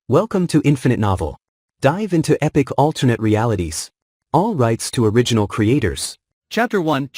Welcome to Infinite Novel. Dive into epic alternate realities. All rights to original creators. Chapter 1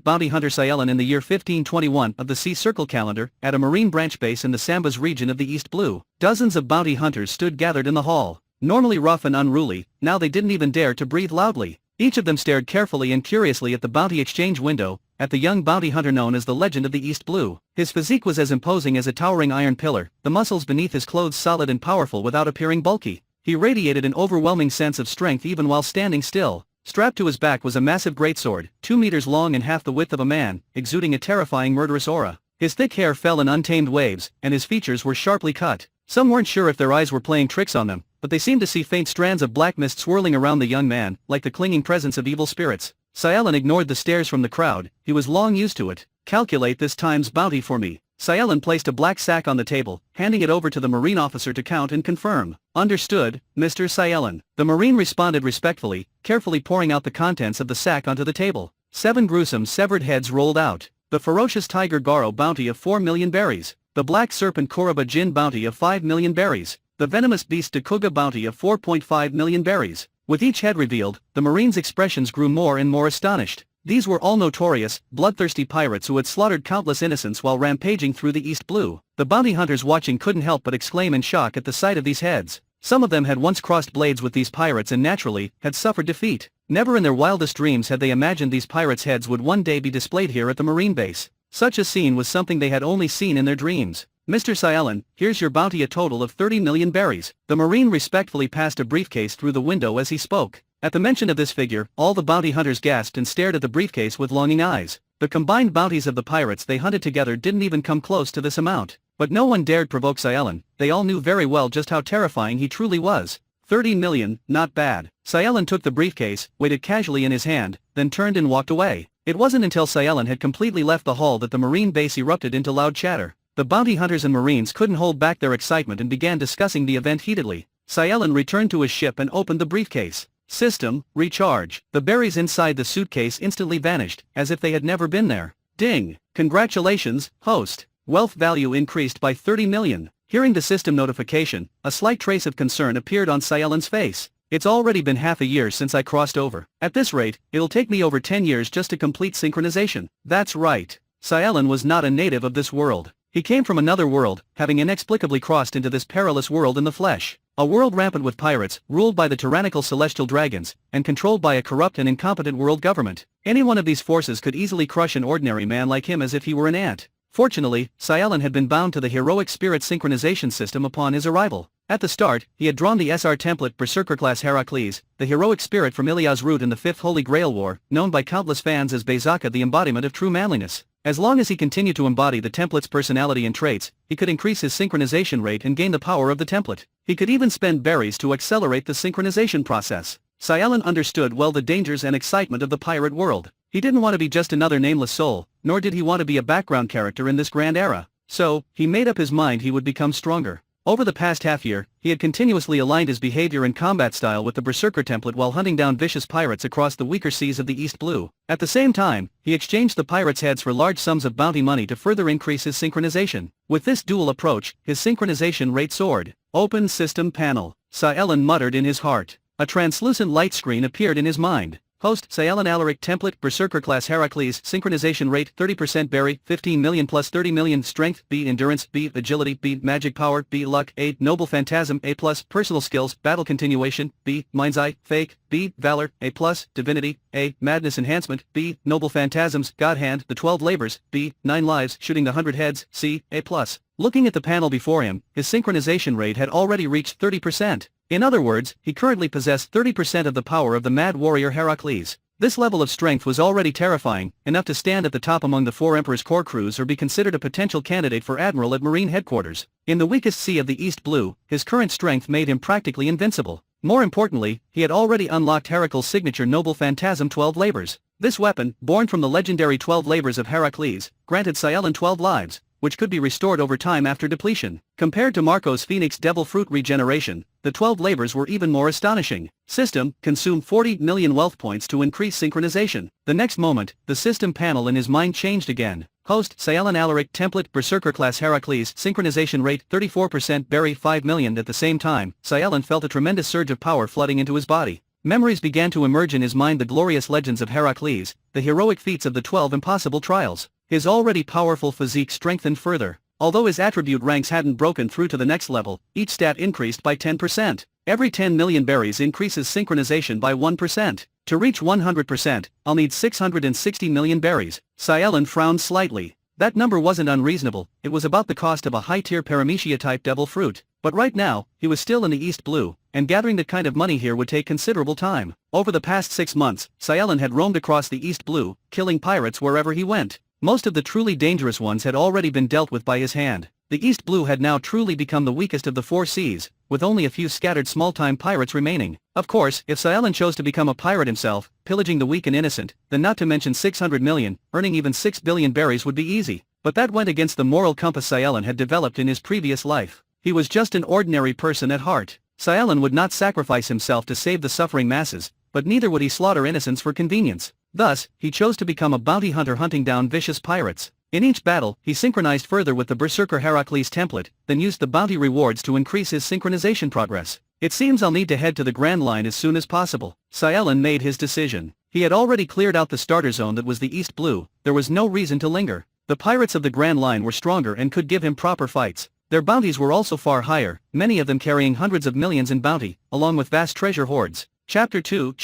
Bounty Hunter Cealan in the year 1521 of the Sea Circle calendar, at a marine branch base in the Sambas region of the East Blue, dozens of bounty hunters stood gathered in the hall. Normally rough and unruly, now they didn't even dare to breathe loudly. Each of them stared carefully and curiously at the bounty exchange window, at the young bounty hunter known as the Legend of the East Blue. His physique was as imposing as a towering iron pillar, the muscles beneath his clothes solid and powerful without appearing bulky. He radiated an overwhelming sense of strength even while standing still. Strapped to his back was a massive greatsword, 2 meters long and half the width of a man, exuding a terrifying murderous aura. His thick hair fell in untamed waves, and his features were sharply cut. Some weren't sure if their eyes were playing tricks on them, but they seemed to see faint strands of black mist swirling around the young man, like the clinging presence of evil spirits. Cealan ignored the stares from the crowd. He was long used to it. "Calculate this time's bounty for me." Cealan placed a black sack on the table, handing it over to the marine officer to count and confirm. "Understood, Mr. Cealan." The marine responded respectfully, carefully pouring out the contents of the sack onto the table. 7 gruesome severed heads rolled out. The ferocious tiger Garo bounty of 4 million berries. The black serpent Koroba Jin bounty of 5 million berries. The venomous beast Dakuga bounty of 4.5 million berries. With each head revealed, the marine's expressions grew more and more astonished. These were all notorious, bloodthirsty pirates who had slaughtered countless innocents while rampaging through the East Blue. The bounty hunters watching couldn't help but exclaim in shock at the sight of these heads. Some of them had once crossed blades with these pirates and naturally, had suffered defeat. Never in their wildest dreams had they imagined these pirates' heads would one day be displayed here at the marine base. Such a scene was something they had only seen in their dreams. "Mr. Cealan, here's your bounty, a total of 30 million berries." The marine respectfully passed a briefcase through the window as he spoke. At the mention of this figure, all the bounty hunters gasped and stared at the briefcase with longing eyes. The combined bounties of the pirates they hunted together didn't even come close to this amount. But no one dared provoke Cealan. They all knew very well just how terrifying he truly was. 30 million, not bad. Cealan took the briefcase, weighed it casually in his hand, then turned and walked away. It wasn't until Cealan had completely left the hall that the marine base erupted into loud chatter. The bounty hunters and marines couldn't hold back their excitement and began discussing the event heatedly. Cealan returned to his ship and opened the briefcase. System, recharge. The berries inside the suitcase instantly vanished, as if they had never been there. Ding! Congratulations, host. Wealth value increased by 30 million. Hearing the system notification, a slight trace of concern appeared on Cealan's face. "It's already been half a year since I crossed over. At this rate, it'll take me over 10 years just to complete synchronization." That's right. Cealan was not a native of this world. He came from another world, having inexplicably crossed into this perilous world in the flesh. A world rampant with pirates, ruled by the tyrannical celestial dragons, and controlled by a corrupt and incompetent world government. Any one of these forces could easily crush an ordinary man like him as if he were an ant. Fortunately, Cealan had been bound to the Heroic Spirit Synchronization System upon his arrival. At the start, he had drawn the SR template Berserker Class Heracles, the heroic spirit from Ilia's root in the Fifth Holy Grail War, known by countless fans as Berserker, the embodiment of true manliness. As long as he continued to embody the template's personality and traits, he could increase his synchronization rate and gain the power of the template. He could even spend berries to accelerate the synchronization process. Cealan understood well the dangers and excitement of the pirate world. He didn't want to be just another nameless soul, nor did he want to be a background character in this grand era. So, he made up his mind he would become stronger. Over the past half-year, he had continuously aligned his behavior and combat style with the Berserker template while hunting down vicious pirates across the weaker seas of the East Blue. At the same time, he exchanged the pirates' heads for large sums of bounty money to further increase his synchronization. With this dual approach, his synchronization rate soared. "Open system panel," Cealan muttered in his heart. A translucent light screen appeared in his mind. Host, Cealan Alaric template, Berserker Class Heracles, synchronization rate, 30% berry, 15 million plus 30 million, strength, B endurance, B agility, B magic power, B luck, A noble phantasm, A plus, personal skills, battle continuation, B mind's eye, fake, B valor, A plus, divinity, A madness enhancement, B noble phantasms, God hand, the 12 labors, B 9 lives, shooting the 100 heads, C A plus. Looking at the panel before him, his synchronization rate had already reached 30%. In other words, he currently possessed 30% of the power of the mad warrior Heracles. This level of strength was already terrifying, enough to stand at the top among the 4 Emperor's core crews or be considered a potential candidate for admiral at Marine headquarters. In the weakest sea of the East Blue, his current strength made him practically invincible. More importantly, he had already unlocked Heracles' signature noble phantasm 12 labors. This weapon, born from the legendary 12 labors of Heracles, granted Cealan 12 lives, which could be restored over time after depletion. Compared to Marco's Phoenix Devil Fruit regeneration, the 12 labors were even more astonishing. System, consume 40 million wealth points to increase synchronization. The next moment, the system panel in his mind changed again. Host, Cealan Alaric Template, Berserker Class Heracles, synchronization rate 34%, berry 5 million. At the same time, Cealan felt a tremendous surge of power flooding into his body. Memories began to emerge in his mind, the glorious legends of Heracles, the heroic feats of the 12 impossible trials. His already powerful physique strengthened further. Although his attribute ranks hadn't broken through to the next level, each stat increased by 10%. Every 10 million berries increases synchronization by 1%. To reach 100%, I'll need 660 million berries. Cealan frowned slightly. That number wasn't unreasonable, it was about the cost of a high-tier paramecia-type devil fruit. But right now, he was still in the East Blue, and gathering that kind of money here would take considerable time. Over the past 6 months, Cealan had roamed across the East Blue, killing pirates wherever he went. Most of the truly dangerous ones had already been dealt with by his hand. The East Blue had now truly become the weakest of the 4 seas, with only a few scattered small-time pirates remaining. Of course, if Cealan chose to become a pirate himself, pillaging the weak and innocent, then not to mention 600 million, earning even 6 billion berries would be easy. But that went against the moral compass Cealan had developed in his previous life. He was just an ordinary person at heart. Cealan would not sacrifice himself to save the suffering masses, but neither would he slaughter innocents for convenience. Thus, he chose to become a bounty hunter hunting down vicious pirates. In each battle, he synchronized further with the Berserker Heracles template, then used the bounty rewards to increase his synchronization progress. It seems I'll need to head to the Grand Line as soon as possible. Cealan made his decision. He had already cleared out the starter zone that was the East Blue. There was no reason to linger. The pirates of the Grand Line were stronger and could give him proper fights. Their bounties were also far higher, many of them carrying hundreds of millions in bounty, along with vast treasure hoards. Chapter 2,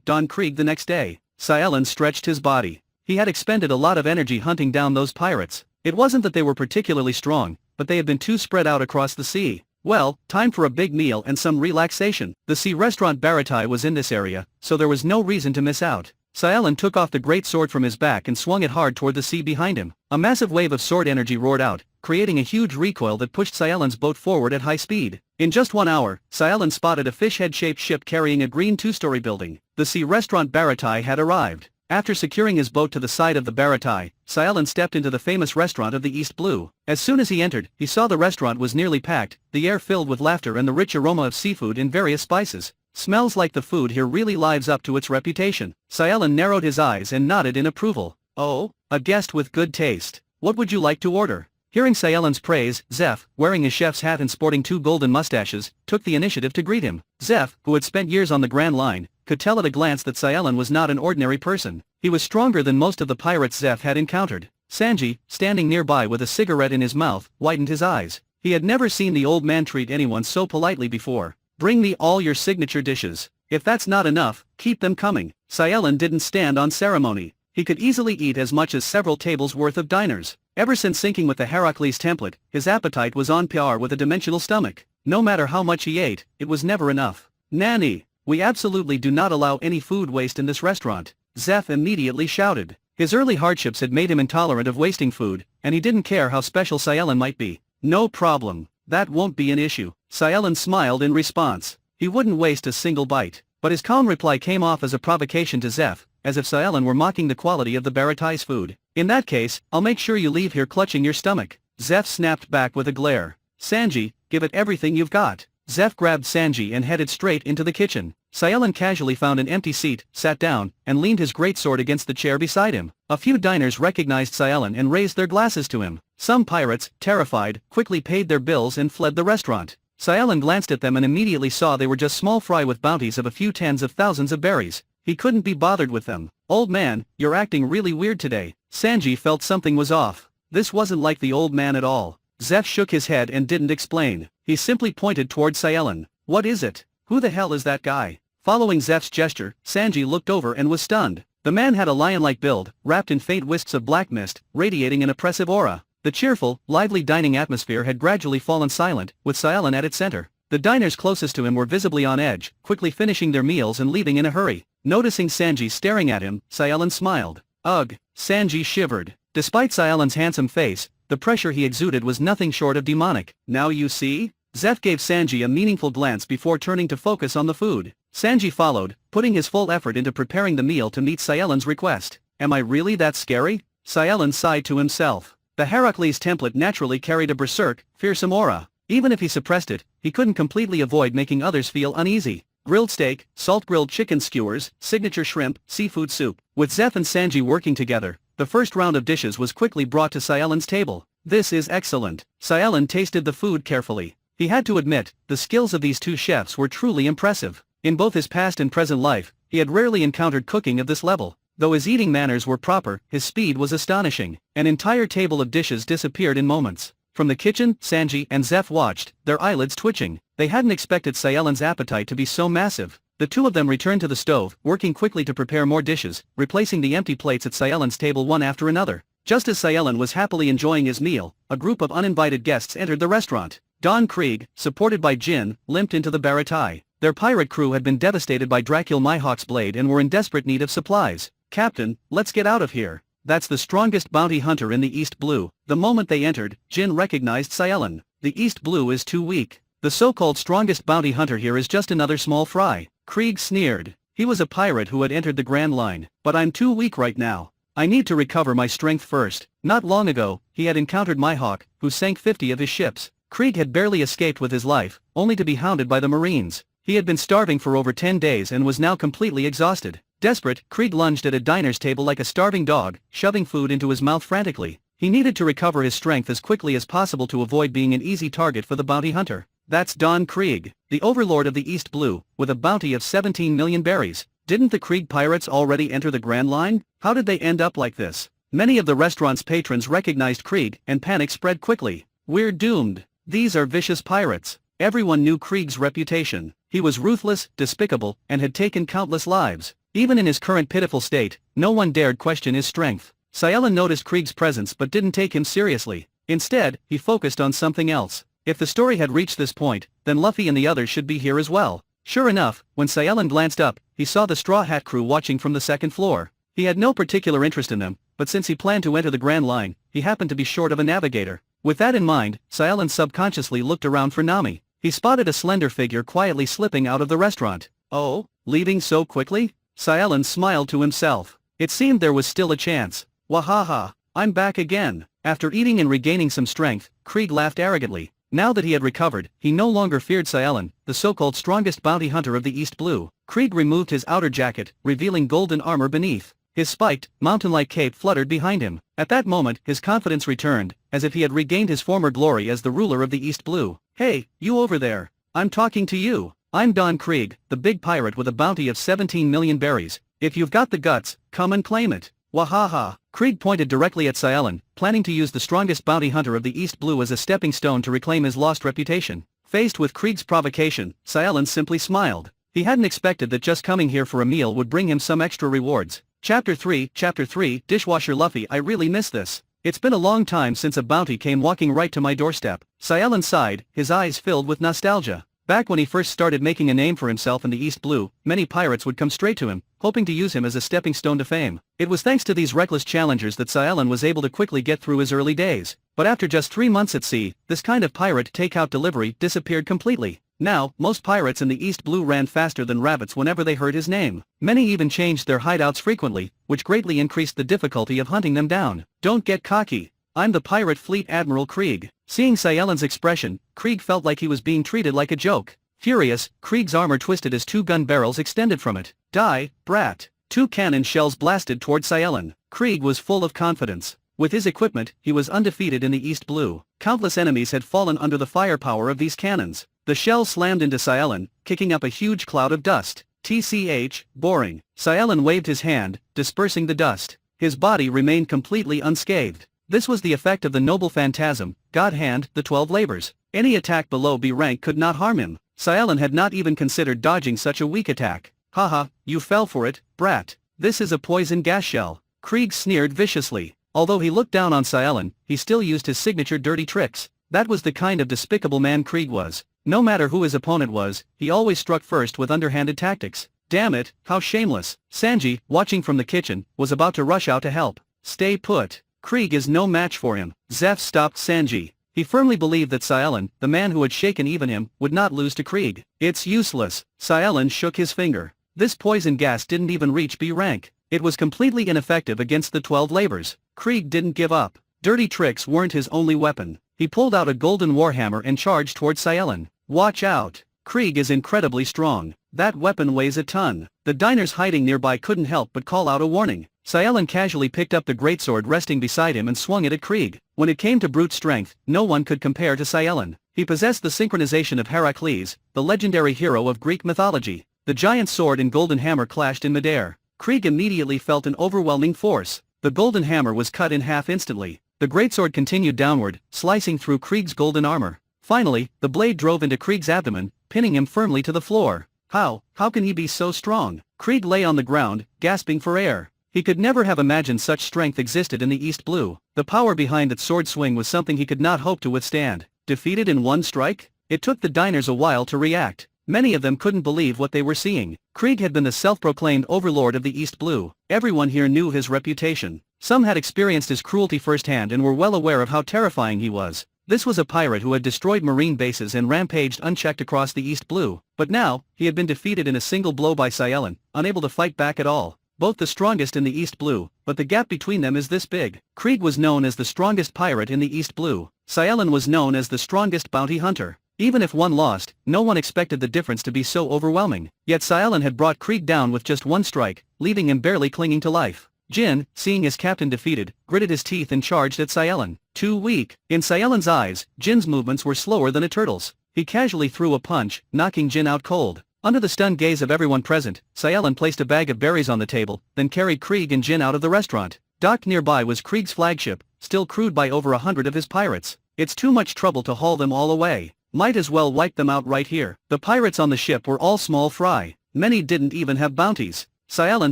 Dawn Krieg. The next day, Cealan stretched his body. He had expended a lot of energy hunting down those pirates. It wasn't that they were particularly strong, but they had been too spread out across the sea. Well, time for a big meal and some relaxation. The sea restaurant Baratai was in this area, so there was no reason to miss out. Cealan took off the great sword from his back and swung it hard toward the sea behind him. A massive wave of sword energy roared out, creating a huge recoil that pushed Cealan's boat forward at high speed. In just 1 hour, Cealan spotted a fish-head-shaped ship carrying a green 2-story building. The sea restaurant Baratai had arrived. After securing his boat to the side of the Baratai, Cealan stepped into the famous restaurant of the East Blue. As soon as he entered, he saw the restaurant was nearly packed, the air filled with laughter and the rich aroma of seafood and various spices. Smells like the food here really lives up to its reputation. Cealan narrowed his eyes and nodded in approval. Oh, a guest with good taste. What would you like to order? Hearing Cealan's praise, Zeph, wearing his chef's hat and sporting 2 golden mustaches, took the initiative to greet him. Zeph, who had spent years on the Grand Line, could tell at a glance that Cealan was not an ordinary person. He was stronger than most of the pirates Zeph had encountered. Sanji, standing nearby with a cigarette in his mouth, widened his eyes. He had never seen the old man treat anyone so politely before. Bring me all your signature dishes. If that's not enough, keep them coming. Cealan didn't stand on ceremony. He could easily eat as much as several tables worth of diners. Ever since syncing with the Heracles template, his appetite was on par with a dimensional stomach. No matter how much he ate, it was never enough. Nanny, we absolutely do not allow any food waste in this restaurant. Zeph immediately shouted. His early hardships had made him intolerant of wasting food, and he didn't care how special Cealan might be. No problem. That won't be an issue. Cealan smiled in response. He wouldn't waste a single bite. But his calm reply came off as a provocation to Zeph, as if Cealan were mocking the quality of the Baratai's food. In that case, I'll make sure you leave here clutching your stomach. Zeph snapped back with a glare. Sanji, give it everything you've got. Zeph grabbed Sanji and headed straight into the kitchen. Cealan casually found an empty seat, sat down, and leaned his greatsword against the chair beside him. A few diners recognized Cealan and raised their glasses to him. Some pirates, terrified, quickly paid their bills and fled the restaurant. Cealan glanced at them and immediately saw they were just small fry with bounties of a few tens of thousands of berries. He couldn't be bothered with them. Old man, you're acting really weird today. Sanji felt something was off. This wasn't like the old man at all. Zeph shook his head and didn't explain. He simply pointed toward Cealan. What is it? Who the hell is that guy? Following Zeph's gesture, Sanji looked over and was stunned. The man had a lion-like build, wrapped in faint wisps of black mist, radiating an oppressive aura. The cheerful, lively dining atmosphere had gradually fallen silent, with Cealan at its center. The diners closest to him were visibly on edge, quickly finishing their meals and leaving in a hurry. Noticing Sanji staring at him, Cealan smiled. Ugh, Sanji shivered. Despite Cealan's handsome face, the pressure he exuded was nothing short of demonic. Now you see? Zeph gave Sanji a meaningful glance before turning to focus on the food. Sanji followed, putting his full effort into preparing the meal to meet Cealan's request. Am I really that scary? Cealan sighed to himself. The Heracles template naturally carried a berserk, fearsome aura. Even if he suppressed it, he couldn't completely avoid making others feel uneasy. Grilled steak, salt-grilled chicken skewers, signature shrimp, seafood soup. With Zeph and Sanji working together, the first round of dishes was quickly brought to Cealan's table. This is excellent. Cealan tasted the food carefully. He had to admit, the skills of these two chefs were truly impressive. In both his past and present life, he had rarely encountered cooking of this level. Though his eating manners were proper, his speed was astonishing. An entire table of dishes disappeared in moments. From the kitchen, Sanji and Zeph watched, their eyelids twitching. They hadn't expected Cealan's appetite to be so massive. The two of them returned to the stove, working quickly to prepare more dishes, replacing the empty plates at Cealan's table one after another. Just as Cealan was happily enjoying his meal, a group of uninvited guests entered the restaurant. Don Krieg, supported by Jin, limped into the baratai. Their pirate crew had been devastated by Dracul Mihawk's blade and were in desperate need of supplies. "Captain, let's get out of here. That's the strongest bounty hunter in the East Blue." The moment they entered, Jin recognized Cealan. "The East Blue is too weak. The so-called strongest bounty hunter here is just another small fry." Krieg sneered. He was a pirate who had entered the Grand Line. "But I'm too weak right now. I need to recover my strength first." Not long ago, he had encountered Mihawk, who sank 50 of his ships. Krieg had barely escaped with his life, only to be hounded by the Marines. He had been starving for over 10 days and was now completely exhausted. Desperate, Krieg lunged at a diner's table like a starving dog, shoving food into his mouth frantically. He needed to recover his strength as quickly as possible to avoid being an easy target for the bounty hunter. That's Don Krieg, the overlord of the East Blue, with a bounty of 17 million berries. Didn't the Krieg pirates already enter the Grand Line? How did they end up like this? Many of the restaurant's patrons recognized Krieg, and panic spread quickly. "We're doomed. These are vicious pirates." Everyone knew Krieg's reputation. He was ruthless, despicable, and had taken countless lives. Even in his current pitiful state, no one dared question his strength. Cealan noticed Krieg's presence but didn't take him seriously. Instead, he focused on something else. If the story had reached this point, then Luffy and the others should be here as well. Sure enough, when Cealan glanced up, he saw the Straw Hat crew watching from the second floor. He had no particular interest in them, but since he planned to enter the Grand Line, he happened to be short of a navigator. With that in mind, Cealan subconsciously looked around for Nami. He spotted a slender figure quietly slipping out of the restaurant. "Oh, leaving so quickly?" Cealan smiled to himself. It seemed there was still a chance. "Wahaha, I'm back again." After eating and regaining some strength, Krieg laughed arrogantly. Now that he had recovered, he no longer feared Cealan, the so-called strongest bounty hunter of the East Blue. Krieg removed his outer jacket, revealing golden armor beneath. His spiked, mountain-like cape fluttered behind him. At that moment, his confidence returned, as if he had regained his former glory as the ruler of the East Blue. "Hey, you over there. I'm talking to you. I'm Don Krieg, the big pirate with a bounty of 17 million berries. If you've got the guts, come and claim it." Wahaha. Krieg pointed directly at Cealan, planning to use the strongest bounty hunter of the East Blue as a stepping stone to reclaim his lost reputation. Faced with Krieg's provocation, Cealan simply smiled. He hadn't expected that just coming here for a meal would bring him some extra rewards. Chapter 3, Dishwasher Luffy. I really miss this. It's been a long time since a bounty came walking right to my doorstep. Cealan sighed, his eyes filled with nostalgia. Back when he first started making a name for himself in the East Blue, many pirates would come straight to him, hoping to use him as a stepping stone to fame. It was thanks to these reckless challengers that Cealan was able to quickly get through his early days. But after just 3 months at sea, this kind of pirate takeout delivery disappeared completely. Now, most pirates in the East Blue ran faster than rabbits whenever they heard his name. Many even changed their hideouts frequently, which greatly increased the difficulty of hunting them down. "Don't get cocky. I'm the pirate fleet Admiral Krieg." Seeing Cealan's expression, Krieg felt like he was being treated like a joke. Furious, Krieg's armor twisted as 2 gun barrels extended from it. "Die, brat." 2 cannon shells blasted toward Cealan. Krieg was full of confidence. With his equipment, he was undefeated in the East Blue. Countless enemies had fallen under the firepower of these cannons. The shells slammed into Cealan, kicking up a huge cloud of dust. "Tch, boring." Cealan waved his hand, dispersing the dust. His body remained completely unscathed. This was the effect of the noble phantasm, God Hand, the 12 labors. Any attack below B rank could not harm him. Cealan had not even considered dodging such a weak attack. "Haha, you fell for it, brat. This is a poison gas shell." Krieg sneered viciously. Although he looked down on Cealan, he still used his signature dirty tricks. That was the kind of despicable man Krieg was. No matter who his opponent was, he always struck first with underhanded tactics. Damn it, how shameless. Sanji, watching from the kitchen, was about to rush out to help. "Stay put. Krieg is no match for him." Zeph stopped Sanji. He firmly believed that Cealan, the man who had shaken even him, would not lose to Krieg. "It's useless." Cealan shook his finger. This poison gas didn't even reach B rank. It was completely ineffective against the 12 labors. Krieg didn't give up. dirty tricks weren't his only weapon. He pulled out a golden warhammer and charged towards Cealan. Watch out! Krieg is incredibly strong. That weapon weighs a ton. The diners hiding nearby couldn't help but call out a warning. Cealan casually picked up the greatsword resting beside him and swung it at Krieg. When it came to brute strength, no one could compare to Cealan. He possessed the synchronization of Heracles, the legendary hero of Greek mythology. The giant sword and golden hammer clashed in midair. Krieg immediately felt an overwhelming force. The golden hammer was cut in half instantly. The greatsword continued downward, slicing through Krieg's golden armor. Finally, the blade drove into Krieg's abdomen, pinning him firmly to the floor. How can he be so strong? Krieg lay on the ground, gasping for air. He could never have imagined such strength existed in the East Blue. The power behind that sword swing was something he could not hope to withstand. Defeated in one strike? It took the diners a while to react. Many of them couldn't believe what they were seeing. Krieg had been the self-proclaimed overlord of the East Blue. Everyone here knew his reputation. Some had experienced his cruelty firsthand and were well aware of how terrifying he was. This was a pirate who had destroyed marine bases and rampaged unchecked across the East Blue. But now, he had been defeated in a single blow by Cealan, unable to fight back at all. Both the strongest in the East Blue, but the gap between them is this big. Krieg was known as the strongest pirate in the East Blue. Cealan was known as the strongest bounty hunter. Even if one lost, no one expected the difference to be so overwhelming. Yet Cealan had brought Krieg down with just one strike, leaving him barely clinging to life. Jin, seeing his captain defeated, gritted his teeth and charged at Cealan. Too weak. In Cealan's eyes, Jin's movements were slower than a turtle's. He casually threw a punch, knocking Jin out cold. Under the stunned gaze of everyone present, Cealan placed a bag of berries on the table, then carried Krieg and Jin out of the restaurant. Docked nearby was Krieg's flagship, still crewed by over 100 of his pirates. It's too much trouble to haul them all away. Might as well wipe them out right here. The pirates on the ship were all small fry. Many didn't even have bounties. Cealan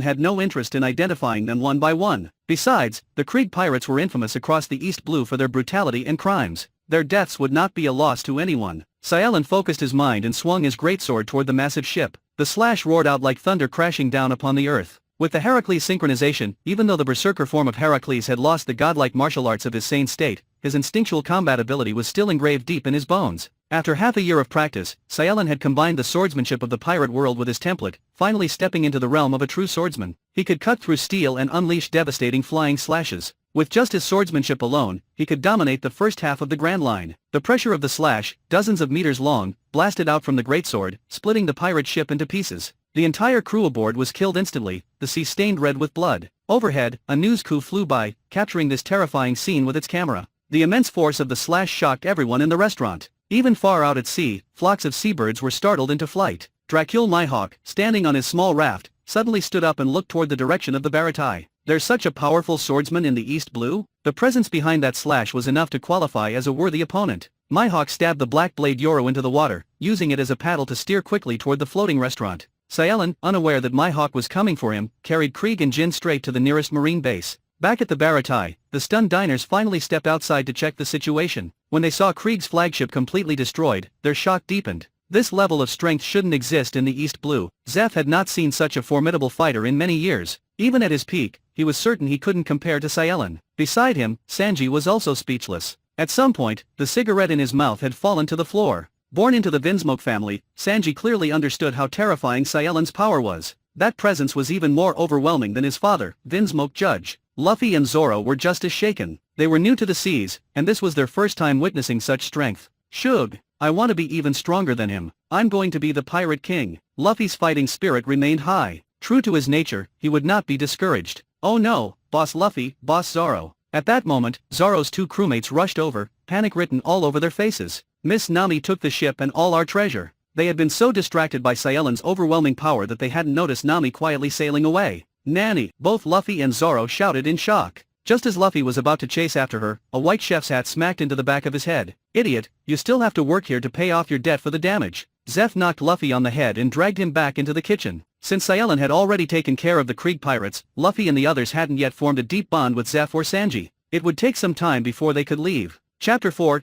had no interest in identifying them one by one. Besides, the Krieg pirates were infamous across the East Blue for their brutality and crimes. Their deaths would not be a loss to anyone. Cealan focused his mind and swung his greatsword toward the massive ship. The slash roared out like thunder crashing down upon the earth. With the Heracles synchronization, even though the berserker form of Heracles had lost the godlike martial arts of his sane state, his instinctual combat ability was still engraved deep in his bones. After half a year of practice, Cealan had combined the swordsmanship of the pirate world with his template, finally stepping into the realm of a true swordsman. He could cut through steel and unleash devastating flying slashes. With just his swordsmanship alone, he could dominate the first half of the Grand Line. The pressure of the slash, dozens of meters long, blasted out from the greatsword, splitting the pirate ship into pieces. The entire crew aboard was killed instantly, the sea stained red with blood. Overhead, a news crew flew by, capturing this terrifying scene with its camera. The immense force of the slash shocked everyone in the restaurant. Even far out at sea, flocks of seabirds were startled into flight. Dracul Nighthawk, standing on his small raft, suddenly stood up and looked toward the direction of the Baratai. There's such a powerful swordsman in the East Blue? The presence behind that slash was enough to qualify as a worthy opponent. Nighthawk stabbed the black blade Yoro into the water, using it as a paddle to steer quickly toward the floating restaurant. Cealan, unaware that Nighthawk was coming for him, carried Krieg and Jin straight to the nearest marine base. Back at the Baratai, the stunned diners finally stepped outside to check the situation. When they saw Krieg's flagship completely destroyed, their shock deepened. This level of strength shouldn't exist in the East Blue. Zeph had not seen such a formidable fighter in many years. Even at his peak, he was certain he couldn't compare to Cealan. Beside him, Sanji was also speechless. At some point, the cigarette in his mouth had fallen to the floor. Born into the Vinsmoke family, Sanji clearly understood how terrifying Cealan's power was. That presence was even more overwhelming than his father, Vinsmoke Judge. Luffy and Zoro were just as shaken. They were new to the seas, and this was their first time witnessing such strength. Shug, I want to be even stronger than him. I'm going to be the Pirate King. Luffy's fighting spirit remained high. True to his nature, he would not be discouraged. Oh no, Boss Luffy, Boss Zoro. At that moment, Zoro's two crewmates rushed over, panic written all over their faces. Miss Nami took the ship and all our treasure. They had been so distracted by Cealan's overwhelming power that they hadn't noticed Nami quietly sailing away. Nanny! Both Luffy and Zoro shouted in shock. Just as Luffy was about to chase after her, a white chef's hat smacked into the back of his head. Idiot, you still have to work here to pay off your debt for the damage. Zeph knocked Luffy on the head and dragged him back into the kitchen. Since Cealan had already taken care of the Krieg pirates, Luffy and the others hadn't yet formed a deep bond with Zeph or Sanji. It would take some time before they could leave. Chapter 4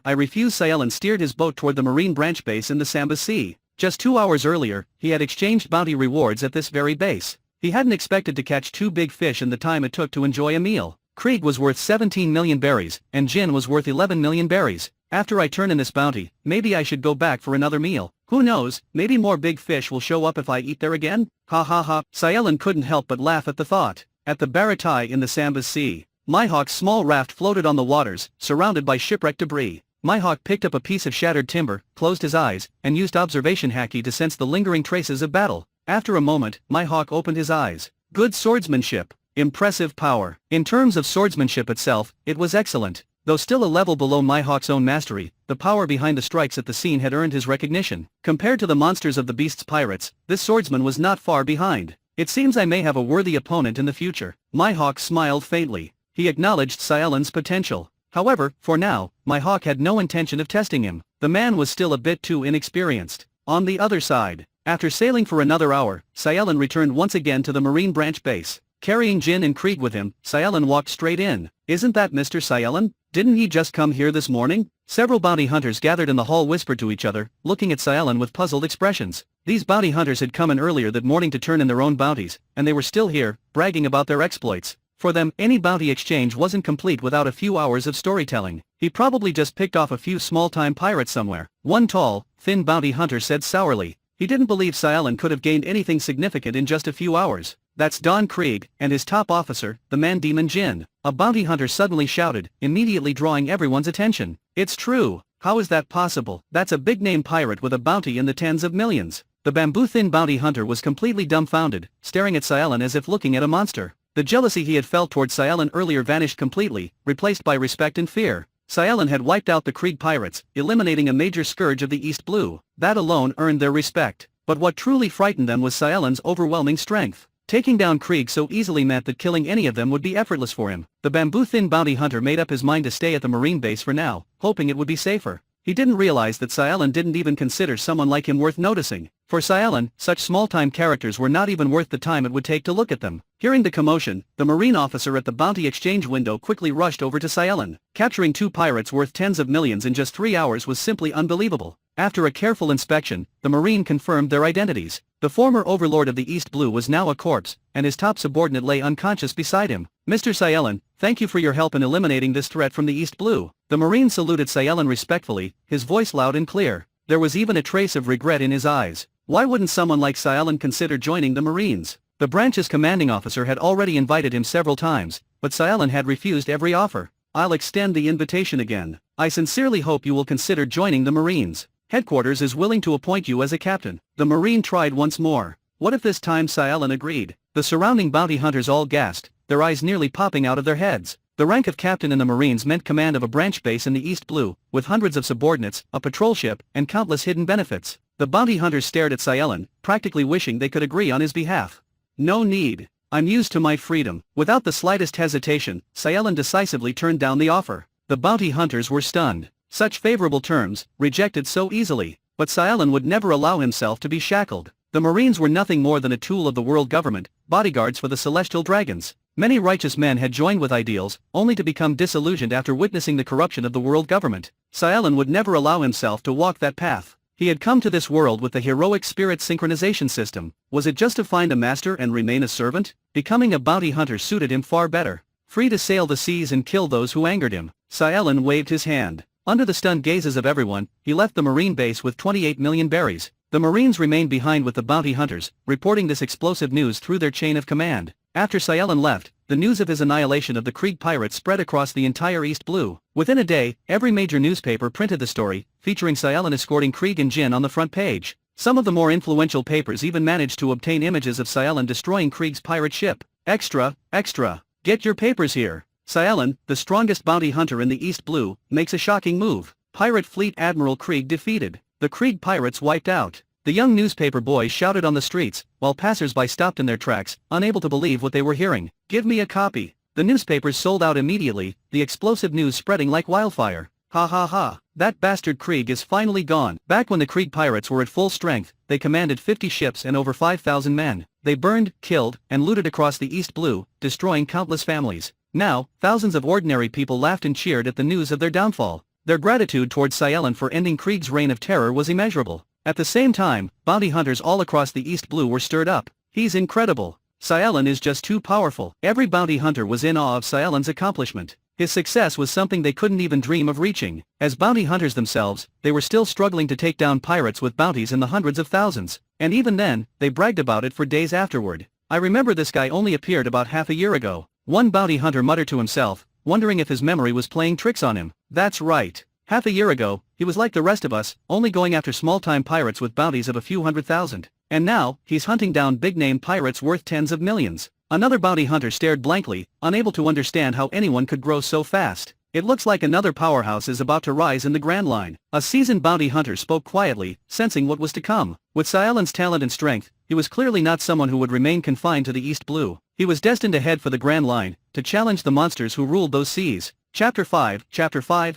I Refuse. Cealan steered his boat toward the marine branch base in the Samba Sea. Just 2 hours earlier, he had exchanged bounty rewards at this very base. He hadn't expected to catch 2 big fish in the time it took to enjoy a meal. Krieg was worth 17 million berries, and Jin was worth 11 million berries. After I turn in this bounty, maybe I should go back for another meal. Who knows, maybe more big fish will show up if I eat there again? Ha ha ha. Cealan couldn't help but laugh at the thought. At the Baratai in the Samba Sea, Mihawk's small raft floated on the waters, surrounded by shipwreck debris. Mihawk picked up a piece of shattered timber, closed his eyes, and used observation haki to sense the lingering traces of battle. After a moment, Mihawk opened his eyes. Good swordsmanship. Impressive power. In terms of swordsmanship itself, it was excellent. Though still a level below Mihawk's own mastery, the power behind the strikes at the scene had earned his recognition. Compared to the monsters of the Beast's pirates, this swordsman was not far behind. It seems I may have a worthy opponent in the future. Mihawk smiled faintly. He acknowledged Cealan's potential. However, for now, Mihawk had no intention of testing him. The man was still a bit too inexperienced. On the other side, after sailing for another hour, Cealan returned once again to the Marine Branch base. Carrying Jin and Krieg with him, Cealan walked straight in. Isn't that Mr. Cealan? Didn't he just come here this morning? Several bounty hunters gathered in the hall whispered to each other, looking at Cealan with puzzled expressions. These bounty hunters had come in earlier that morning to turn in their own bounties, and they were still here, bragging about their exploits. For them, any bounty exchange wasn't complete without a few hours of storytelling. He probably just picked off a few small-time pirates somewhere. One tall, thin bounty hunter said sourly. He didn't believe Cealan could have gained anything significant in just a few hours. That's Don Krieg, and his top officer, the man-demon Jin. A bounty hunter suddenly shouted, immediately drawing everyone's attention. It's true. How is that possible? That's a big-name pirate with a bounty in the tens of millions. The bamboo-thin bounty hunter was completely dumbfounded, staring at Cealan as if looking at a monster. The jealousy he had felt towards Cealan earlier vanished completely, replaced by respect and fear. Cealan had wiped out the Krieg pirates, eliminating a major scourge of the East Blue. That alone earned their respect. But what truly frightened them was Cealan's overwhelming strength. Taking down Krieg so easily meant that killing any of them would be effortless for him. The bamboo-thin bounty hunter made up his mind to stay at the marine base for now, hoping it would be safer. He didn't realize that Cealan didn't even consider someone like him worth noticing. For Cealan, such small-time characters were not even worth the time it would take to look at them. Hearing the commotion, the marine officer at the bounty exchange window quickly rushed over to Cealan. Capturing two pirates worth tens of millions in just 3 hours was simply unbelievable. After a careful inspection, the marine confirmed their identities. The former overlord of the East Blue was now a corpse, and his top subordinate lay unconscious beside him. Mr. Cealan, thank you for your help in eliminating this threat from the East Blue. The marine saluted Cealan respectfully, his voice loud and clear. There was even a trace of regret in his eyes. Why wouldn't someone like Cealan consider joining the Marines? The branch's commanding officer had already invited him several times, but Cealan had refused every offer. I'll extend the invitation again. I sincerely hope you will consider joining the Marines. Headquarters is willing to appoint you as a captain. The Marine tried once more. What if this time Cealan agreed? The surrounding bounty hunters all gasped, their eyes nearly popping out of their heads. The rank of captain in the Marines meant command of a branch base in the East Blue, with hundreds of subordinates, a patrol ship, and countless hidden benefits. The bounty hunters stared at Cealan, practically wishing they could agree on his behalf. No need. I'm used to my freedom. Without the slightest hesitation, Cealan decisively turned down the offer. The bounty hunters were stunned. Such favorable terms, rejected so easily. But Cealan would never allow himself to be shackled. The Marines were nothing more than a tool of the world government, bodyguards for the celestial dragons. Many righteous men had joined with ideals, only to become disillusioned after witnessing the corruption of the world government. Cealan would never allow himself to walk that path. He had come to this world with the Heroic Spirit Synchronization System. Was it just to find a master and remain a servant? Becoming a bounty hunter suited him far better. Free to sail the seas and kill those who angered him, Cealan waved his hand. Under the stunned gazes of everyone, he left the marine base with 28 million berries. The Marines remained behind with the bounty hunters, reporting this explosive news through their chain of command. After Cealan left, the news of his annihilation of the Krieg pirates spread across the entire East Blue. Within a day, every major newspaper printed the story, featuring Cealan escorting Krieg and Jin on the front page. Some of the more influential papers even managed to obtain images of Cealan destroying Krieg's pirate ship. Extra, extra, get your papers here. Cealan, the strongest bounty hunter in the East Blue, makes a shocking move. Pirate Fleet Admiral Krieg defeated. The Krieg pirates wiped out. The young newspaper boys shouted on the streets, while passers-by stopped in their tracks, unable to believe what they were hearing. Give me a copy. The newspapers sold out immediately, the explosive news spreading like wildfire. Ha ha ha, that bastard Krieg is finally gone. Back when the Krieg pirates were at full strength, they commanded 50 ships and over 5,000 men. They burned, killed, and looted across the East Blue, destroying countless families. Now, thousands of ordinary people laughed and cheered at the news of their downfall. Their gratitude towards Cealan for ending Krieg's reign of terror was immeasurable. At the same time, bounty hunters all across the East Blue were stirred up. He's incredible. Cealan is just too powerful. Every bounty hunter was in awe of Cealan's accomplishment. His success was something they couldn't even dream of reaching. As bounty hunters themselves, they were still struggling to take down pirates with bounties in the hundreds of thousands. And even then, they bragged about it for days afterward. I remember this guy only appeared about half a year ago. One bounty hunter muttered to himself, wondering if his memory was playing tricks on him. That's right. Half a year ago, he was like the rest of us, only going after small-time pirates with bounties of a few 100,000. And now, he's hunting down big-name pirates worth tens of millions. Another bounty hunter stared blankly, unable to understand how anyone could grow so fast. It looks like another powerhouse is about to rise in the Grand Line. A seasoned bounty hunter spoke quietly, sensing what was to come. With Cealan's talent and strength, he was clearly not someone who would remain confined to the East Blue. He was destined to head for the Grand Line, to challenge the monsters who ruled those seas. Chapter 5,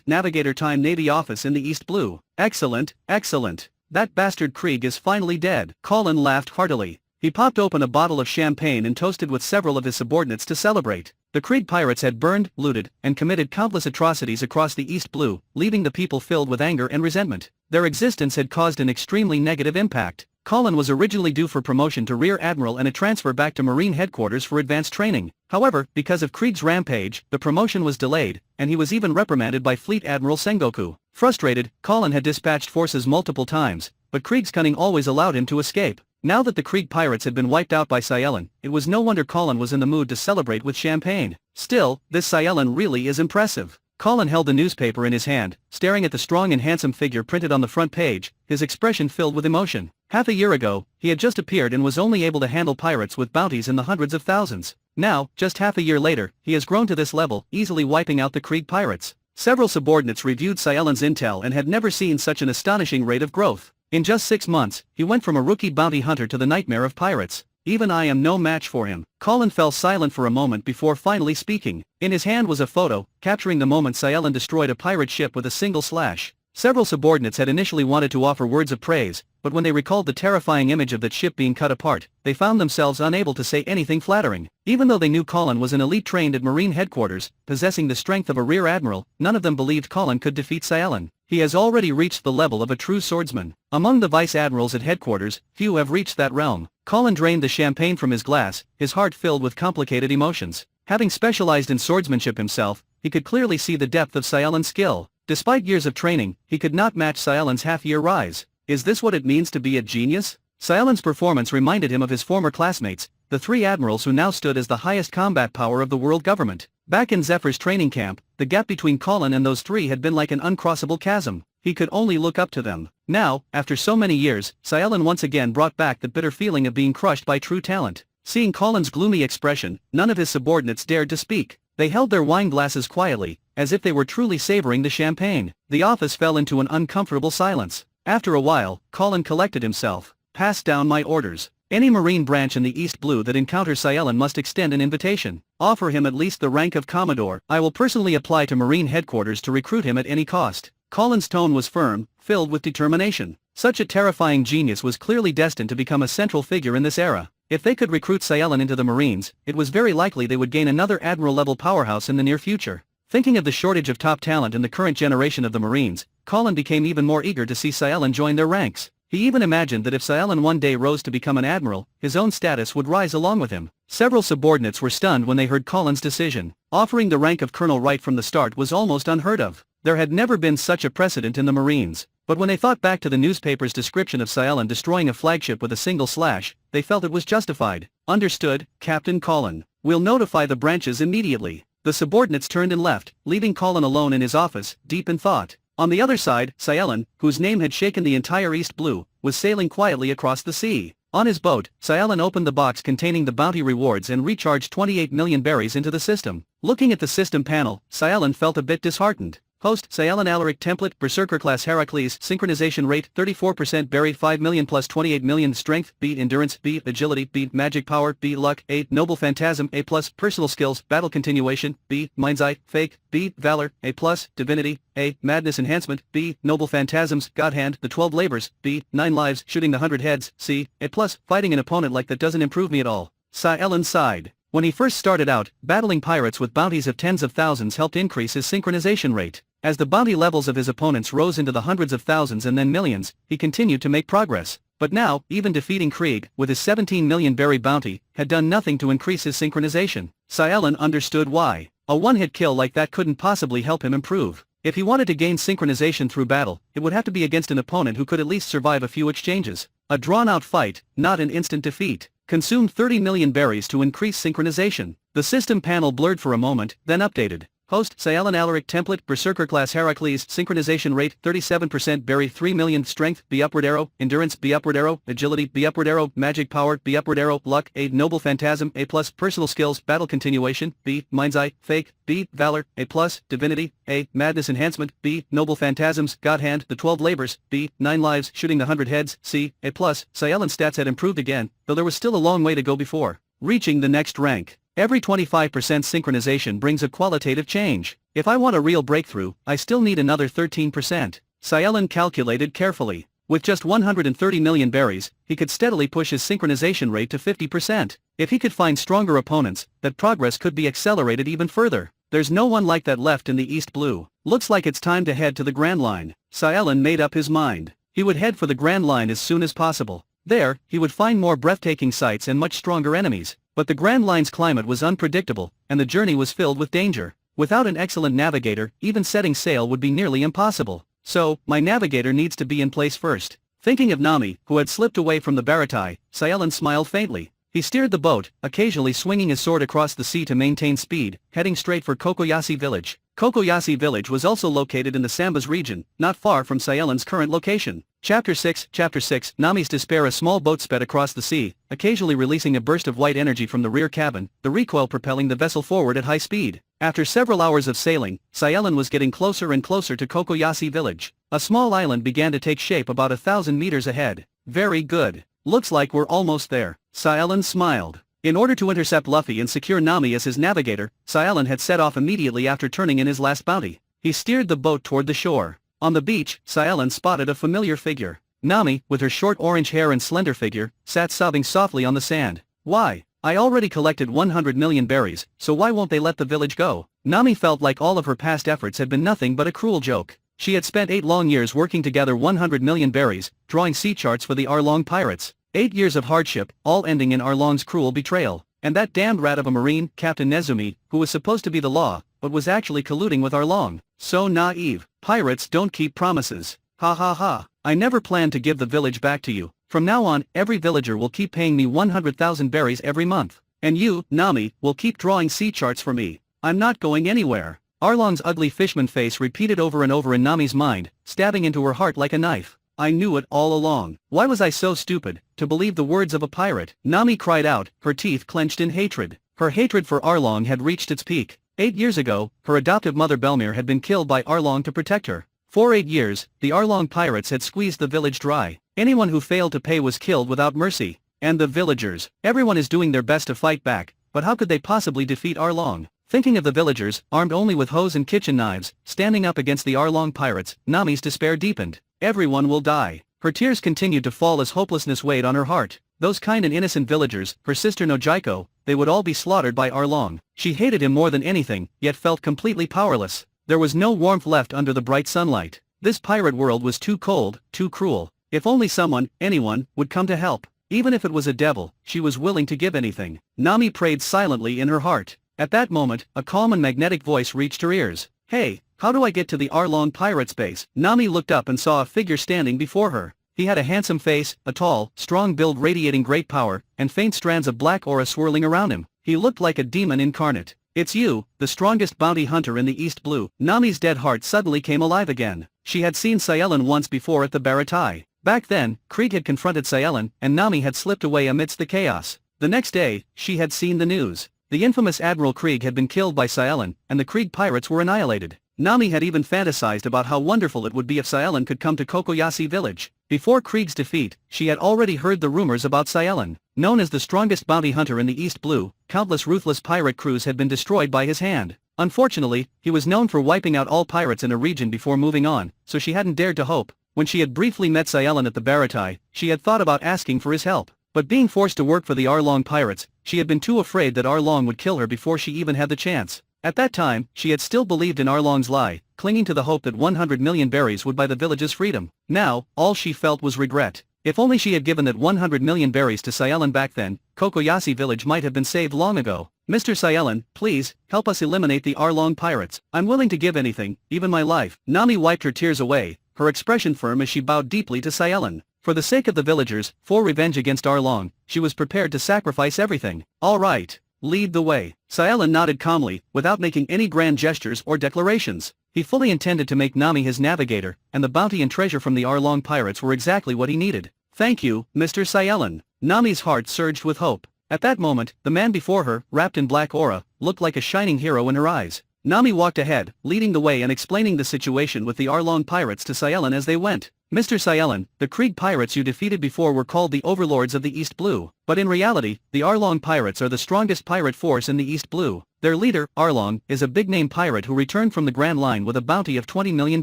Navigator Time Navy Office in the East Blue. Excellent, excellent. That bastard Krieg is finally dead. Colin laughed heartily. He popped open a bottle of champagne and toasted with several of his subordinates to celebrate. The Krieg pirates had burned, looted, and committed countless atrocities across the East Blue, leaving the people filled with anger and resentment. Their existence had caused an extremely negative impact. Colin was originally due for promotion to Rear Admiral and a transfer back to Marine headquarters for advanced training. However, because of Krieg's rampage, the promotion was delayed, and he was even reprimanded by Fleet Admiral Sengoku. Frustrated, Colin had dispatched forces multiple times, but Krieg's cunning always allowed him to escape. Now that the Krieg pirates had been wiped out by Cealan, it was no wonder Colin was in the mood to celebrate with champagne. Still, this Cealan really is impressive. Colin held the newspaper in his hand, staring at the strong and handsome figure printed on the front page, his expression filled with emotion. Half a year ago, he had just appeared and was only able to handle pirates with bounties in the hundreds of thousands. Now, just half a year later, he has grown to this level, easily wiping out the Krieg pirates. Several subordinates reviewed Cealan's intel and had never seen such an astonishing rate of growth. In just 6 months, he went from a rookie bounty hunter to the nightmare of pirates. Even I am no match for him. Colin fell silent for a moment before finally speaking. In his hand was a photo, capturing the moment Cealan destroyed a pirate ship with a single slash. Several subordinates had initially wanted to offer words of praise, but when they recalled the terrifying image of that ship being cut apart, they found themselves unable to say anything flattering. Even though they knew Colin was an elite trained at Marine headquarters, possessing the strength of a Rear Admiral, none of them believed Colin could defeat Cealan. He has already reached the level of a true swordsman. Among the vice admirals at headquarters, few have reached that realm. Colin drained the champagne from his glass, his heart filled with complicated emotions. Having specialized in swordsmanship himself, he could clearly see the depth of Cealan's skill. Despite years of training, he could not match Cealan's half-year rise. Is this what it means to be a genius? Cealan's performance reminded him of his former classmates, the 3 admirals who now stood as the highest combat power of the world government. Back in Zephyr's training camp, the gap between Colin and those 3 had been like an uncrossable chasm. He could only look up to them. Now, after so many years, Cealan once again brought back the bitter feeling of being crushed by true talent. Seeing Colin's gloomy expression, none of his subordinates dared to speak. They held their wine glasses quietly, as if they were truly savoring the champagne. The office fell into an uncomfortable silence. After a while, Colin collected himself. Pass down my orders. Any Marine branch in the East Blue that encounters Cealan must extend an invitation. Offer him at least the rank of Commodore. I will personally apply to Marine headquarters to recruit him at any cost. Colin's tone was firm, filled with determination. Such a terrifying genius was clearly destined to become a central figure in this era. If they could recruit Cealan into the Marines, it was very likely they would gain another admiral-level powerhouse in the near future. Thinking of the shortage of top talent in the current generation of the Marines, Colin became even more eager to see Cealan join their ranks. He even imagined that if Cealan one day rose to become an admiral, his own status would rise along with him. Several subordinates were stunned when they heard Colin's decision. Offering the rank of colonel right from the start was almost unheard of. There had never been such a precedent in the Marines. But when they thought back to the newspaper's description of Cealan destroying a flagship with a single slash, they felt it was justified. Understood, Captain Colin. We'll notify the branches immediately. The subordinates turned and left, leaving Colin alone in his office, deep in thought. On the other side, Cealan, whose name had shaken the entire East Blue, was sailing quietly across the sea. On his boat, Cealan opened the box containing the bounty rewards and recharged 28 million berries into the system. Looking at the system panel, Cealan felt a bit disheartened. Host, Cealan Alaric Template, Berserker Class Heracles, Synchronization Rate, 34% Berry, 5 million plus 28 million Strength, B Endurance, B Agility, B Magic Power, B Luck, A Noble Phantasm, A plus Personal Skills, Battle Continuation, B Mindsight, Fake, B Valor, A plus Divinity, A Madness Enhancement, B Noble Phantasms, God Hand, The 12 Labors, B 9 Lives, Shooting the 100 Heads, C A plus Fighting an opponent like that doesn't improve me at all. Cealan sighed. When he first started out, battling pirates with bounties of tens of thousands helped increase his synchronization rate. As the bounty levels of his opponents rose into the hundreds of thousands and then millions, he continued to make progress. But now, even defeating Krieg, with his 17 million berry bounty, had done nothing to increase his synchronization. Cealan understood why. A one-hit kill like that couldn't possibly help him improve. If he wanted to gain synchronization through battle, it would have to be against an opponent who could at least survive a few exchanges. A drawn-out fight, not an instant defeat. Consumed 30 million berries to increase synchronization. The system panel blurred for a moment, then updated. Host, Cealan Alaric Template, Berserker Class Heracles, Synchronization Rate, 37%, Berry 3 million, Strength, B upward arrow, Endurance, B upward arrow, Agility, B upward arrow, Magic Power, B upward arrow, Luck, A, Noble Phantasm, A+, Personal Skills, Battle Continuation, B, Mind's Eye, Fake, B, Valor, A+, Divinity, A, Madness Enhancement, B, Noble Phantasms, God Hand, The 12 Labors, B, 9 Lives, Shooting the 100 Heads, C, A+, Cealan's stats had improved again, though there was still a long way to go before reaching the next rank. Every 25% synchronization brings a qualitative change. If I want a real breakthrough, I still need another 13%. Cealan calculated carefully. With just 130 million berries, he could steadily push his synchronization rate to 50%. If he could find stronger opponents, that progress could be accelerated even further. There's no one like that left in the East Blue. Looks like it's time to head to the Grand Line. Cealan made up his mind. He would head for the Grand Line as soon as possible. There, he would find more breathtaking sights and much stronger enemies. But the Grand Line's climate was unpredictable, and the journey was filled with danger. Without an excellent navigator, even setting sail would be nearly impossible. So, my navigator needs to be in place first. Thinking of Nami, who had slipped away from the Baratai, Cealan smiled faintly. He steered the boat, occasionally swinging his sword across the sea to maintain speed, heading straight for Kokoyashi village. Kokoyashi village was also located in the Sambas region, not far from Cealan's current location. Chapter 6, Nami's despair. A small boat sped across the sea, occasionally releasing a burst of white energy from the rear cabin, the recoil propelling the vessel forward at high speed. After several hours of sailing, Cealan was getting closer and closer to Kokoyashi village. A small island began to take shape about 1,000 meters ahead. Very good. Looks like we're almost there. Cealan smiled. In order to intercept Luffy and secure Nami as his navigator, Cealan had set off immediately after turning in his last bounty. He steered the boat toward the shore. On the beach, Cealan spotted a familiar figure. Nami, with her short orange hair and slender figure, sat sobbing softly on the sand. Why? I already collected 100 million berries, so why won't they let the village go? Nami felt like all of her past efforts had been nothing but a cruel joke. She had spent 8 long years working to gather 100 million berries, drawing sea charts for the Arlong pirates. 8 years of hardship, all ending in Arlong's cruel betrayal. And that damned rat of a marine, Captain Nezumi, who was supposed to be the law, but was actually colluding with Arlong. So naive. Pirates don't keep promises. Ha ha ha. I never planned to give the village back to you. From now on, every villager will keep paying me 100,000 berries every month. And you, Nami, will keep drawing sea charts for me. I'm not going anywhere. Arlong's ugly fishman face repeated over and over in Nami's mind, stabbing into her heart like a knife. I knew it all along. Why was I so stupid to believe the words of a pirate? Nami cried out, her teeth clenched in hatred. Her hatred for Arlong had reached its peak. 8 years ago, her adoptive mother Belmir had been killed by Arlong to protect her. For 8 years, the Arlong pirates had squeezed the village dry. Anyone who failed to pay was killed without mercy. And the villagers. Everyone is doing their best to fight back, but how could they possibly defeat Arlong? Thinking of the villagers, armed only with hoes and kitchen knives, standing up against the Arlong pirates, Nami's despair deepened. Everyone will die. Her tears continued to fall as hopelessness weighed on her heart. Those kind and innocent villagers, her sister Nojiko, they would all be slaughtered by Arlong. She hated him more than anything, yet felt completely powerless. There was no warmth left under the bright sunlight. This pirate world was too cold, too cruel. If only someone, anyone, would come to help. Even if it was a devil, she was willing to give anything. Nami prayed silently in her heart. At that moment, a calm and magnetic voice reached her ears. Hey, how do I get to the Arlong pirate's base? Nami looked up and saw a figure standing before her. He had a handsome face, a tall, strong build radiating great power, and faint strands of black aura swirling around him. He looked like a demon incarnate. It's you, the strongest bounty hunter in the East Blue. Nami's dead heart suddenly came alive again. She had seen Cealan once before at the Baratai. Back then, Krieg had confronted Cealan, and Nami had slipped away amidst the chaos. The next day, she had seen the news. The infamous Admiral Krieg had been killed by Cealan, and the Krieg pirates were annihilated. Nami had even fantasized about how wonderful it would be if Cealan could come to Kokoyashi village. Before Krieg's defeat, she had already heard the rumors about Cealan. Known as the strongest bounty hunter in the East Blue, countless ruthless pirate crews had been destroyed by his hand. Unfortunately, he was known for wiping out all pirates in a region before moving on, so she hadn't dared to hope. When she had briefly met Cealan at the Baratai, she had thought about asking for his help. But being forced to work for the Arlong pirates, she had been too afraid that Arlong would kill her before she even had the chance. At that time, she had still believed in Arlong's lie, clinging to the hope that 100 million berries would buy the village's freedom. Now, all she felt was regret. If only she had given that 100 million berries to Cealan back then, Kokoyashi village might have been saved long ago. Mr. Cealan, please, help us eliminate the Arlong pirates. I'm willing to give anything, even my life. Nami wiped her tears away, her expression firm as she bowed deeply to Cealan. For the sake of the villagers, for revenge against Arlong, she was prepared to sacrifice everything. All right, lead the way. Cealan nodded calmly, without making any grand gestures or declarations. He fully intended to make Nami his navigator, and the bounty and treasure from the Arlong pirates were exactly what he needed. Thank you, Mr. Cealan. Nami's heart surged with hope. At that moment, the man before her, wrapped in black aura, looked like a shining hero in her eyes. Nami walked ahead, leading the way and explaining the situation with the Arlong pirates to Cealan as they went. Mr. Cealan, the Krieg pirates you defeated before were called the overlords of the East Blue, but in reality, the Arlong pirates are the strongest pirate force in the East Blue. Their leader, Arlong, is a big-name pirate who returned from the Grand Line with a bounty of 20 million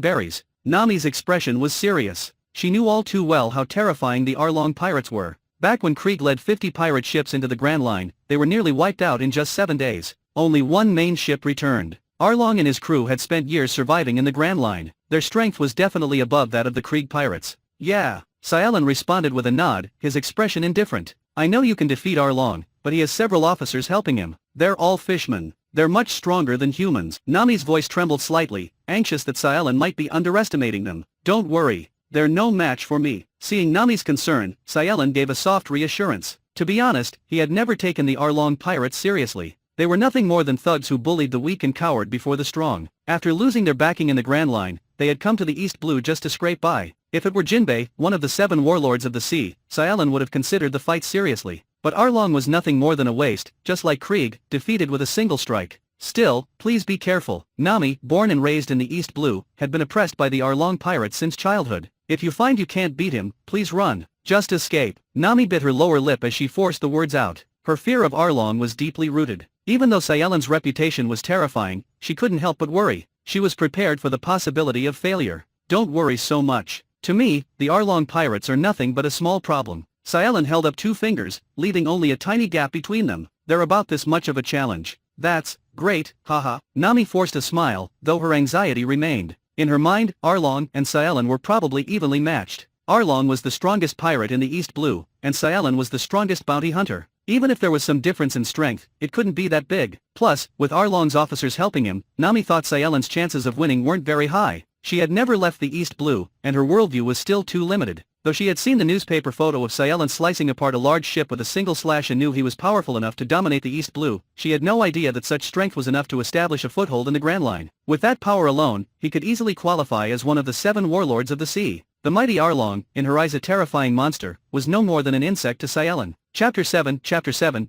berries. Nami's expression was serious. She knew all too well how terrifying the Arlong pirates were. Back when Krieg led 50 pirate ships into the Grand Line, they were nearly wiped out in just 7 days. Only one main ship returned. Arlong and his crew had spent years surviving in the Grand Line. Their strength was definitely above that of the Krieg pirates. Yeah, Cealan responded with a nod, his expression indifferent. I know you can defeat Arlong, but he has several officers helping him. They're all fishmen. They're much stronger than humans. Nami's voice trembled slightly, anxious that Cealan might be underestimating them. Don't worry. They're no match for me. Seeing Nami's concern, Cealan gave a soft reassurance. To be honest, he had never taken the Arlong pirates seriously. They were nothing more than thugs who bullied the weak and cowered before the strong. After losing their backing in the Grand Line, they had come to the East Blue just to scrape by. If it were Jinbei, one of the 7 warlords of the sea, Cealan would have considered the fight seriously. But Arlong was nothing more than a waste, just like Krieg, defeated with a single strike. Still, please be careful. Nami, born and raised in the East Blue, had been oppressed by the Arlong pirates since childhood. If you find you can't beat him, please run. Just escape. Nami bit her lower lip as she forced the words out. Her fear of Arlong was deeply rooted. Even though Cealan's reputation was terrifying, she couldn't help but worry. She was prepared for the possibility of failure. Don't worry so much. To me, the Arlong pirates are nothing but a small problem. Cealan held up 2 fingers, leaving only a tiny gap between them. They're about this much of a challenge. That's great, haha. Nami forced a smile, though her anxiety remained. In her mind, Arlong and Cealan were probably evenly matched. Arlong was the strongest pirate in the East Blue, and Cealan was the strongest bounty hunter. Even if there was some difference in strength, it couldn't be that big. Plus, with Arlong's officers helping him, Nami thought Cealan's chances of winning weren't very high. She had never left the East Blue, and her worldview was still too limited. Though she had seen the newspaper photo of Cealan slicing apart a large ship with a single slash and knew he was powerful enough to dominate the East Blue, she had no idea that such strength was enough to establish a foothold in the Grand Line. With that power alone, he could easily qualify as one of the 7 warlords of the sea. The mighty Arlong, in her eyes a terrifying monster, was no more than an insect to Cealan. Chapter 7.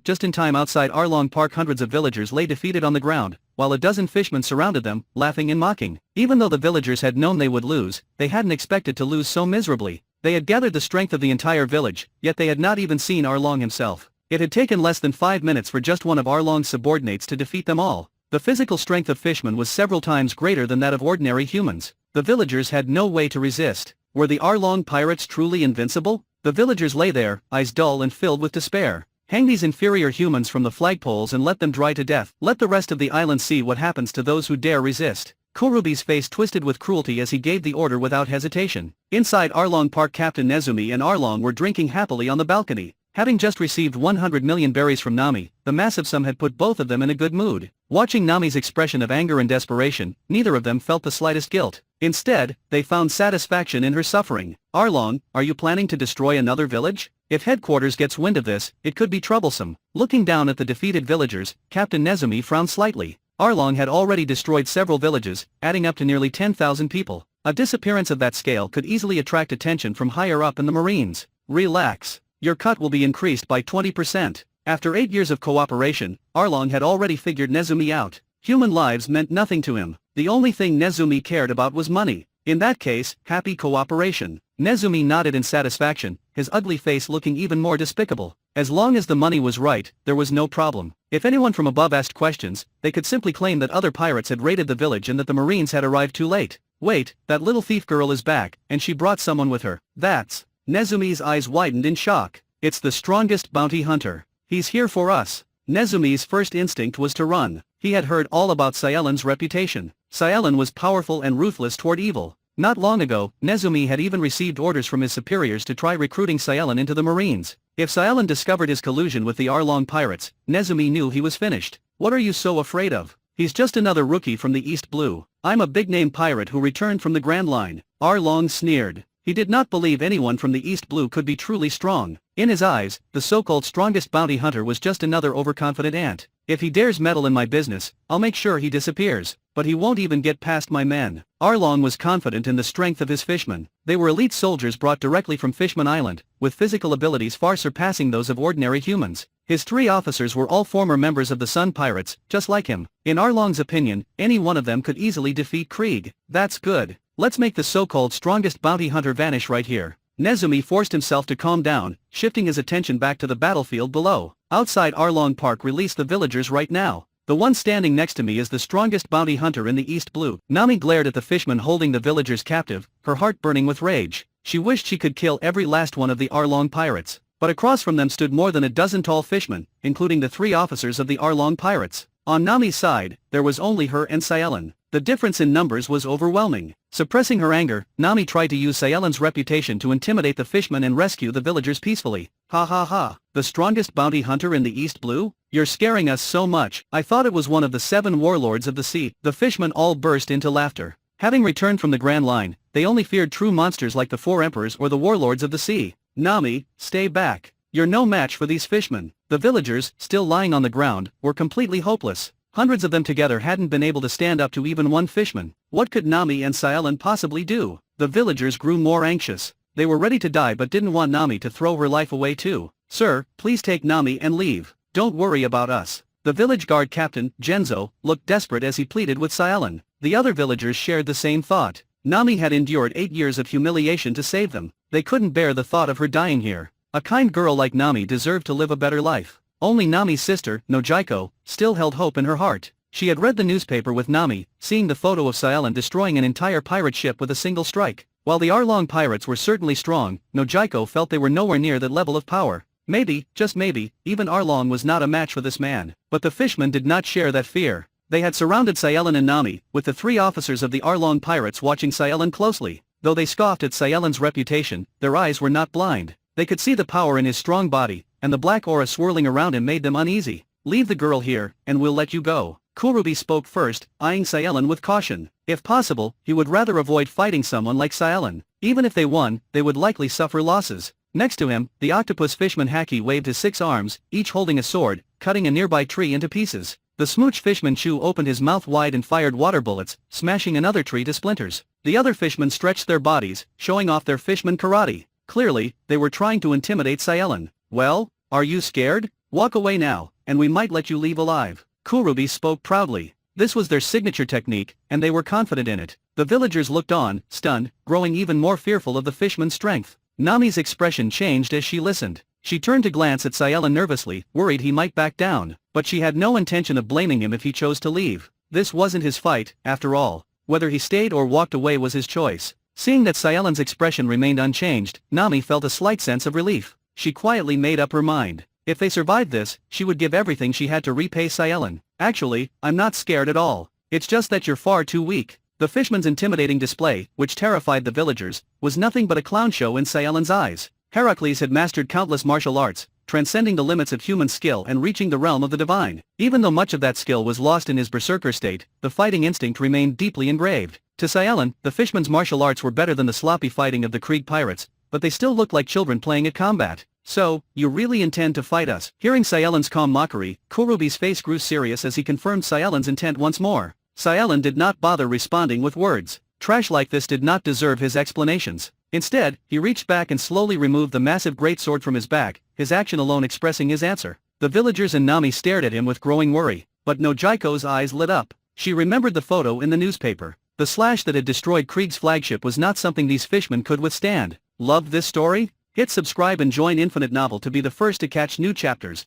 Just in time outside Arlong Park, hundreds of villagers lay defeated on the ground, while a dozen fishmen surrounded them, laughing and mocking. Even though the villagers had known they would lose, they hadn't expected to lose so miserably. They had gathered the strength of the entire village, yet they had not even seen Arlong himself. It had taken less than 5 minutes for just one of Arlong's subordinates to defeat them all. The physical strength of fishmen was several times greater than that of ordinary humans. The villagers had no way to resist. Were the Arlong pirates truly invincible? The villagers lay there, eyes dull and filled with despair. Hang these inferior humans from the flagpoles and let them dry to death. Let the rest of the island see what happens to those who dare resist. Kurubi's face twisted with cruelty as he gave the order without hesitation. Inside Arlong Park, Captain Nezumi and Arlong were drinking happily on the balcony. Having just received 100 million berries from Nami, the massive sum had put both of them in a good mood. Watching Nami's expression of anger and desperation, neither of them felt the slightest guilt. Instead, they found satisfaction in her suffering. Arlong, are you planning to destroy another village? If headquarters gets wind of this, it could be troublesome. Looking down at the defeated villagers, Captain Nezumi frowned slightly. Arlong had already destroyed several villages, adding up to nearly 10,000 people. A disappearance of that scale could easily attract attention from higher up in the Marines. Relax. Your cut will be increased by 20%. After 8 years of cooperation, Arlong had already figured Nezumi out. Human lives meant nothing to him. The only thing Nezumi cared about was money. In that case, happy cooperation. Nezumi nodded in satisfaction, his ugly face looking even more despicable. As long as the money was right, there was no problem. If anyone from above asked questions, they could simply claim that other pirates had raided the village and that the Marines had arrived too late. Wait, that little thief girl is back, and she brought someone with her. That's... Nezumi's eyes widened in shock. It's the strongest bounty hunter. He's here for us. Nezumi's first instinct was to run. He had heard all about Cealan's reputation. Cealan was powerful and ruthless toward evil. Not long ago, Nezumi had even received orders from his superiors to try recruiting Cealan into the Marines. If Cealan discovered his collusion with the Arlong pirates, Nezumi knew he was finished. What are you so afraid of? He's just another rookie from the East Blue. I'm a big-name pirate who returned from the Grand Line. Arlong sneered. He did not believe anyone from the East Blue could be truly strong. In his eyes, the so-called strongest bounty hunter was just another overconfident ant. If he dares meddle in my business, I'll make sure he disappears. But he won't even get past my men. Arlong was confident in the strength of his fishmen. They were elite soldiers brought directly from Fishman Island, with physical abilities far surpassing those of ordinary humans. His 3 officers were all former members of the Sun Pirates, just like him. In Arlong's opinion, any one of them could easily defeat Krieg. That's good. Let's make the so-called strongest bounty hunter vanish right here. Nezumi forced himself to calm down, shifting his attention back to the battlefield below. Outside Arlong Park, release the villagers right now. The one standing next to me is the strongest bounty hunter in the East Blue. Nami glared at the fishman holding the villagers captive, her heart burning with rage. She wished she could kill every last one of the Arlong pirates. But across from them stood more than a dozen tall fishmen, including the 3 officers of the Arlong pirates. On Nami's side, there was only her and Cealan. The difference in numbers was overwhelming. Suppressing her anger, Nami tried to use Cealan's reputation to intimidate the fishmen and rescue the villagers peacefully. Ha ha ha, the strongest bounty hunter in the East Blue? You're scaring us so much. I thought it was one of the 7 warlords of the sea. The fishmen all burst into laughter. Having returned from the Grand Line, they only feared true monsters like the 4 emperors or the warlords of the sea. Nami, stay back. You're no match for these fishmen. The villagers, still lying on the ground, were completely hopeless. Hundreds of them together hadn't been able to stand up to even one fishman. What could Nami and Cealan possibly do? The villagers grew more anxious. They were ready to die but didn't want Nami to throw her life away too. Sir, please take Nami and leave. Don't worry about us. The village guard captain, Genzo, looked desperate as he pleaded with Cealan. The other villagers shared the same thought. Nami had endured 8 years of humiliation to save them. They couldn't bear the thought of her dying here. A kind girl like Nami deserved to live a better life. Only Nami's sister, Nojiko, still held hope in her heart. She had read the newspaper with Nami, seeing the photo of Cealan destroying an entire pirate ship with a single strike. While the Arlong pirates were certainly strong, Nojiko felt they were nowhere near that level of power. Maybe, just maybe, even Arlong was not a match for this man. But the fishmen did not share that fear. They had surrounded Cealan and Nami, with the 3 officers of the Arlong pirates watching Cealan closely. Though they scoffed at Cealan's reputation, their eyes were not blind. They could see the power in his strong body, and the black aura swirling around him made them uneasy. Leave the girl here, and we'll let you go. Kurubi spoke first, eyeing Cealan with caution. If possible, he would rather avoid fighting someone like Cealan. Even if they won, they would likely suffer losses. Next to him, the octopus fishman Haki waved his 6 arms, each holding a sword, cutting a nearby tree into pieces. The smooch fishman Chu opened his mouth wide and fired water bullets, smashing another tree to splinters. The other fishmen stretched their bodies, showing off their fishman karate. Clearly, they were trying to intimidate Cealan. Well, are you scared? Walk away now, and we might let you leave alive. Kurubi spoke proudly. This was their signature technique, and they were confident in it. The villagers looked on, stunned, growing even more fearful of the fishman's strength. Nami's expression changed as she listened. She turned to glance at Cealan nervously, worried he might back down, but she had no intention of blaming him if he chose to leave. This wasn't his fight, after all. Whether he stayed or walked away was his choice. Seeing that Cealan's expression remained unchanged, Nami felt a slight sense of relief. She quietly made up her mind. If they survived this, she would give everything she had to repay Cealan. Actually, I'm not scared at all. It's just that you're far too weak. The fishman's intimidating display, which terrified the villagers, was nothing but a clown show in Cealan's eyes. Heracles had mastered countless martial arts, transcending the limits of human skill and reaching the realm of the divine. Even though much of that skill was lost in his berserker state, the fighting instinct remained deeply engraved. To Cealan, the fishman's martial arts were better than the sloppy fighting of the Krieg pirates, but they still looked like children playing at combat. So, you really intend to fight us? Hearing Cealan's calm mockery, Kurubi's face grew serious as he confirmed Cealan's intent once more. Cealan did not bother responding with words. Trash like this did not deserve his explanations. Instead, he reached back and slowly removed the massive greatsword from his back, his action alone expressing his answer. The villagers and Nami stared at him with growing worry, but Nojiko's eyes lit up. She remembered the photo in the newspaper. The slash that had destroyed Krieg's flagship was not something these fishmen could withstand. Loved this story? Hit subscribe and join Infinite Novel to be the first to catch new chapters.